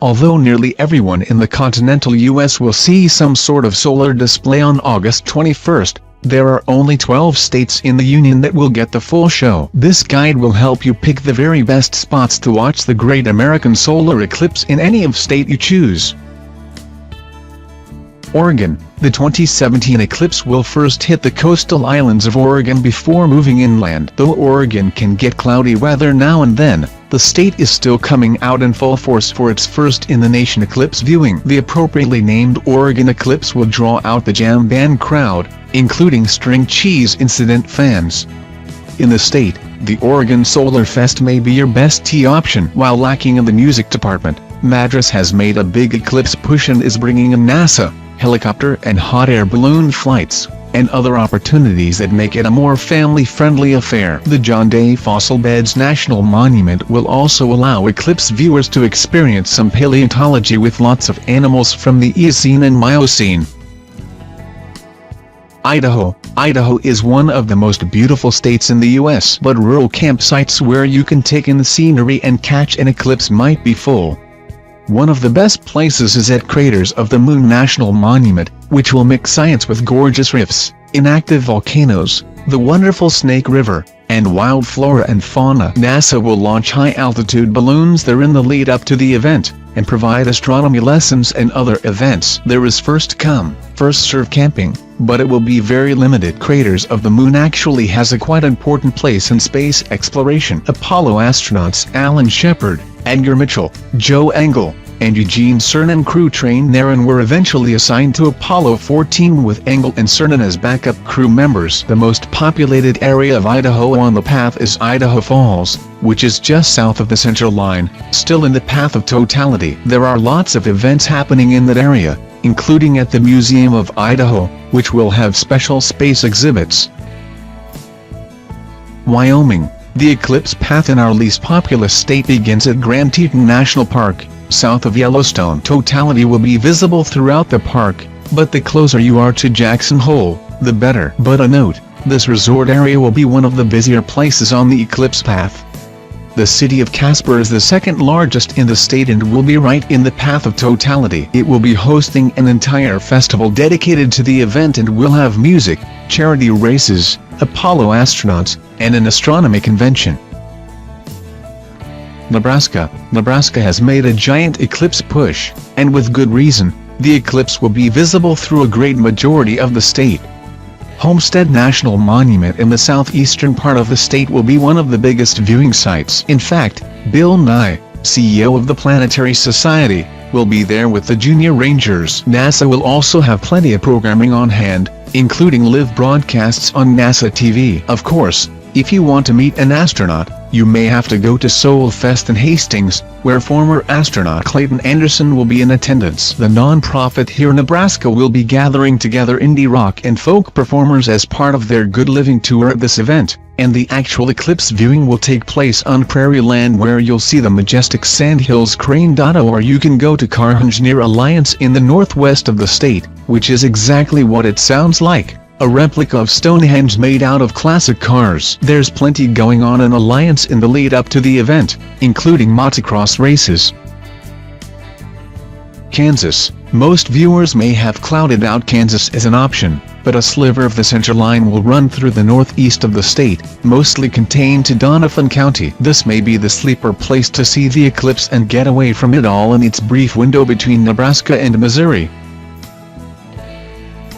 Although nearly everyone in the continental U.S. will see some sort of solar display on August 21st, there are only 12 states in the Union that will get the full show. This guide will help you pick the very best spots to watch the Great American Solar Eclipse in any of state you choose. Oregon. The 2017 eclipse will first hit the coastal islands of Oregon before moving inland. Though Oregon can get cloudy weather now and then, the state is still coming out in full force for its first-in-the-nation eclipse viewing. The appropriately named Oregon eclipse will draw out the jam band crowd, including string cheese incident fans. In the state, the Oregon Solar Fest may be your best tea option. While lacking in the music department, Madras has made a big eclipse push and is bringing in NASA, helicopter and hot air balloon flights, and other opportunities that make it a more family-friendly affair. The John Day Fossil Beds National Monument will also allow eclipse viewers to experience some paleontology with lots of animals from the Eocene and Miocene. Idaho. Idaho is one of the most beautiful states in the U.S., but rural campsites where you can take in the scenery and catch an eclipse might be full. One of the best places is at Craters of the Moon National Monument, which will mix science with gorgeous rifts, inactive volcanoes, the wonderful Snake River, and wild flora and fauna. NASA will launch high-altitude balloons there in the lead-up to the event, and provide astronomy lessons and other events. There is first-come, first-served camping, but it will be very limited. Craters of the Moon actually has a quite important place in space exploration. Apollo astronauts Alan Shepard, Edgar Mitchell, Joe Engle, and Eugene Cernan crew trained there and were eventually assigned to Apollo 14 with Engle and Cernan as backup crew members. The most populated area of Idaho on the path is Idaho Falls, which is just south of the Central Line, still in the path of totality. There are lots of events happening in that area, including at the Museum of Idaho, which will have special space exhibits. Wyoming. The eclipse path in our least populous state begins at Grand Teton National Park, south of Yellowstone. Totality will be visible throughout the park, but the closer you are to Jackson Hole, the better. But a note, this resort area will be one of the busier places on the eclipse path. The city of Casper is the second largest in the state and will be right in the path of totality. It will be hosting an entire festival dedicated to the event and will have music, charity races, Apollo astronauts, and an astronomy convention. Nebraska. Nebraska has made a giant eclipse push, and with good reason. The eclipse will be visible through a great majority of the state. Homestead National Monument in the southeastern part of the state will be one of the biggest viewing sites. In fact, Bill Nye, CEO of the Planetary Society, will be there with the Junior Rangers. NASA will also have plenty of programming on hand, including live broadcasts on NASA TV. Of course, if you want to meet an astronaut, you may have to go to Soul Fest in Hastings, where former astronaut Clayton Anderson will be in attendance. The non-profit Here Nebraska will be gathering together indie rock and folk performers as part of their Good Living tour at this event, and the actual eclipse viewing will take place on prairie land where you'll see the majestic Sandhills Crane. Or you can go to Carhenge near Alliance in the northwest of the state, which is exactly what it sounds like. A replica of Stonehenge made out of classic cars. There's plenty going on in Alliance in the lead-up to the event, including motocross races. Kansas. Most viewers may have clouded out Kansas as an option, but a sliver of the Central Line will run through the northeast of the state, mostly contained to Doniphan County. This may be the sleeper place to see the eclipse and get away from it all in its brief window between Nebraska and Missouri.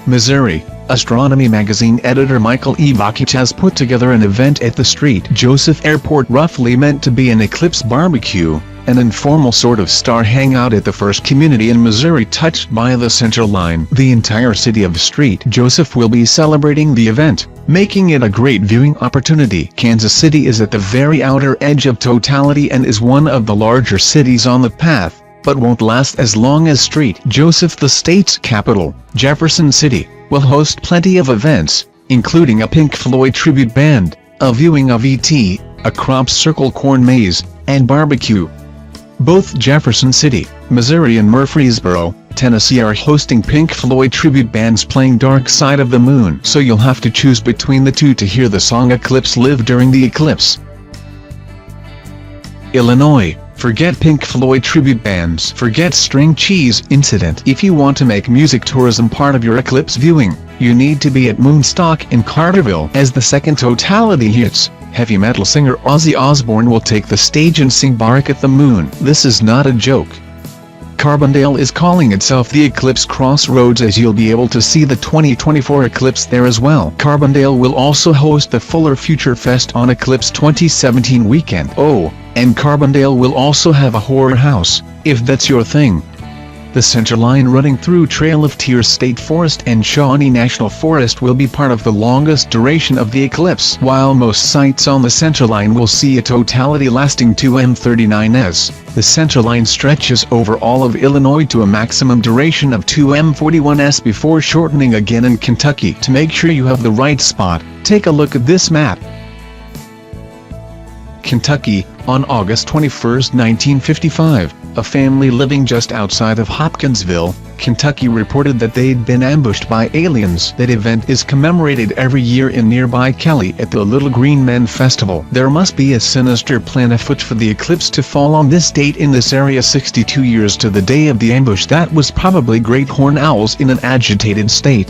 Missouri. Astronomy magazine editor Michael E. Bakich has put together an event at the St. Joseph Airport roughly meant to be an eclipse barbecue, an informal sort of star hangout at the first community in Missouri touched by the Central Line. The entire city of St. Joseph will be celebrating the event, making it a great viewing opportunity. Kansas City is at the very outer edge of totality and is one of the larger cities on the path, but won't last as long as St. Joseph. The state's capital, Jefferson City, will host plenty of events, including a Pink Floyd tribute band, a viewing of E.T., a crop circle corn maze, and barbecue. Both Jefferson City, Missouri and Murfreesboro, Tennessee are hosting Pink Floyd tribute bands playing Dark Side of the Moon, so you'll have to choose between the two to hear the song Eclipse live during the eclipse. Illinois, forget Pink Floyd tribute bands, forget string cheese incident. If you want to make music tourism part of your eclipse viewing, you need to be at Moonstock in Carterville. As the second totality hits, heavy metal singer Ozzy Osbourne will take the stage and sing Bark at the Moon. This is not a joke. Carbondale is calling itself the Eclipse Crossroads, as you'll be able to see the 2024 eclipse there as well. Carbondale will also host the Fuller Future Fest on Eclipse 2017 weekend. Oh, and Carbondale will also have a horror house, if that's your thing. The center line running through Trail of Tears State Forest and Shawnee National Forest will be part of the longest duration of the eclipse. While most sites on the center line will see a totality lasting 2M39s, the center line stretches over all of Illinois to a maximum duration of 2M41s before shortening again in Kentucky. To make sure you have the right spot, take a look at this map. Kentucky, on August 21, 1955, a family living just outside of Hopkinsville, Kentucky reported that they'd been ambushed by aliens. That event is commemorated every year in nearby Kelly at the Little Green Men Festival. There must be a sinister plan afoot for the eclipse to fall on this date in this area. 62 years to the day of the ambush, that was probably great horned owls in an agitated state.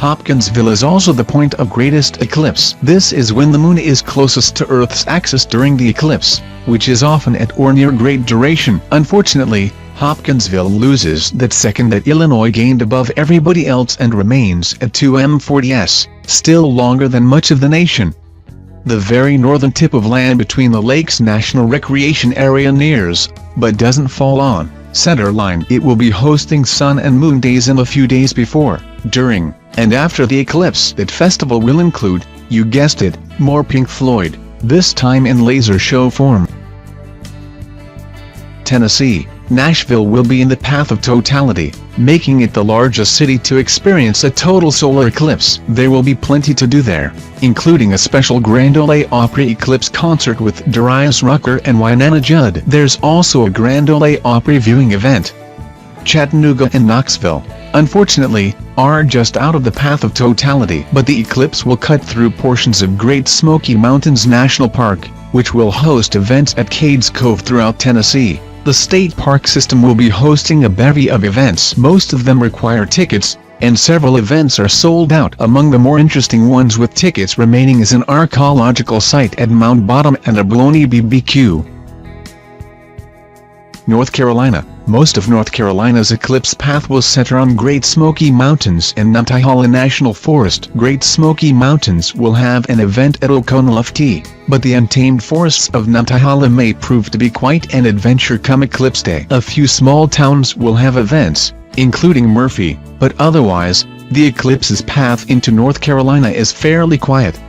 Hopkinsville is also the point of greatest eclipse. This is when the moon is closest to Earth's axis during the eclipse, which is often at or near great duration. Unfortunately, Hopkinsville loses that second that Illinois gained above everybody else and remains at 2M40s, still longer than much of the nation. The very northern tip of land between the Lakes National Recreation Area nears, but doesn't fall on, center line. It will be hosting sun and moon days in a few days before, during, and after the eclipse. That festival will include, you guessed it, more Pink Floyd, this time in laser show form. Tennessee, Nashville will be in the path of totality, making it the largest city to experience a total solar eclipse. There will be plenty to do there, including a special Grand Ole Opry Eclipse concert with Darius Rucker and Wynonna Judd. There's also a Grand Ole Opry viewing event. Chattanooga and Knoxville, unfortunately, are just out of the path of totality, but the eclipse will cut through portions of Great Smoky Mountains National Park, which will host events at Cades Cove throughout Tennessee. The state park system will be hosting a bevy of events. Most of them require tickets, and several events are sold out. Among the more interesting ones with tickets remaining is an archaeological site at Mount Bottom and a bologna BBQ. North Carolina. Most of North Carolina's eclipse path will center on Great Smoky Mountains and Nantahala National Forest. Great Smoky Mountains will have an event at Oconaluftee, but the untamed forests of Nantahala may prove to be quite an adventure come eclipse day. A few small towns will have events, including Murphy, but otherwise, the eclipse's path into North Carolina is fairly quiet.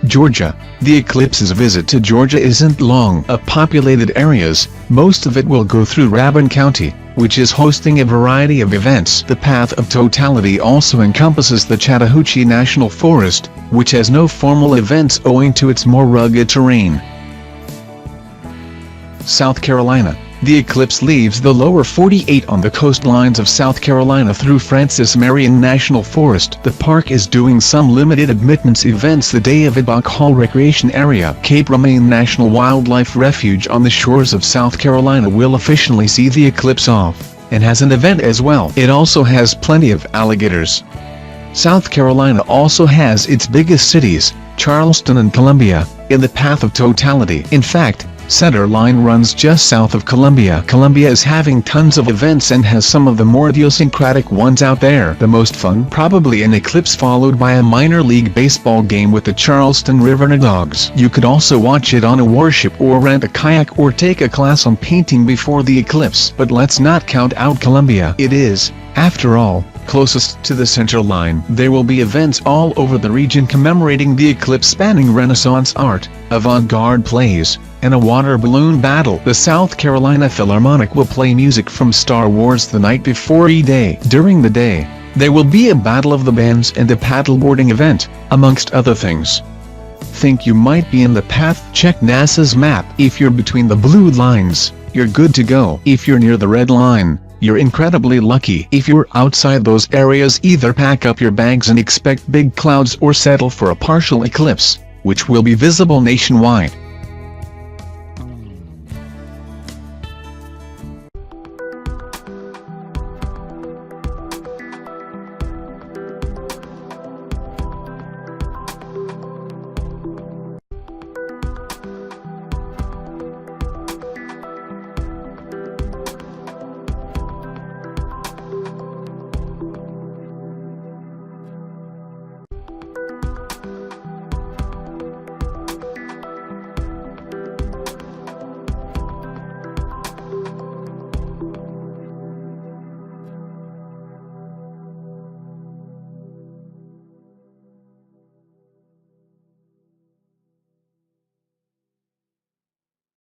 Georgia. The eclipse's visit to Georgia isn't long. Of populated areas, most of it will go through Rabun County, which is hosting a variety of events. The path of totality also encompasses the Chattahoochee National Forest, which has no formal events owing to its more rugged terrain. South Carolina. The eclipse leaves the lower 48 on the coastlines of South Carolina through Francis Marion National Forest. The park is doing some limited admittance events the day of it. Buck Hall Recreation Area. Cape Romaine National Wildlife Refuge on the shores of South Carolina will officially see the eclipse off, and has an event as well. It also has plenty of alligators. South Carolina also has its biggest cities, Charleston and Columbia, in the path of totality. In fact, center line runs just south of Columbia. Columbia is having tons of events and has some of the more idiosyncratic ones out there. The most fun, probably an eclipse followed by a minor league baseball game with the Charleston River Dogs. You could also watch it on a warship or rent a kayak or take a class on painting before the eclipse. But let's not count out Columbia. It is, after all, closest to the center line. There will be events all over the region commemorating the eclipse, spanning Renaissance art, avant-garde plays, and a water balloon battle. The South Carolina Philharmonic will play music from Star Wars the night before E-Day. During the day, there will be a battle of the bands and a paddleboarding event, amongst other things. think you might be in the path, check NASA's map. If you're between the blue lines, you're good to go. If you're near the red line, you're incredibly lucky. If you're outside those areas, either pack up your bags and expect big clouds or settle for a partial eclipse, which will be visible nationwide.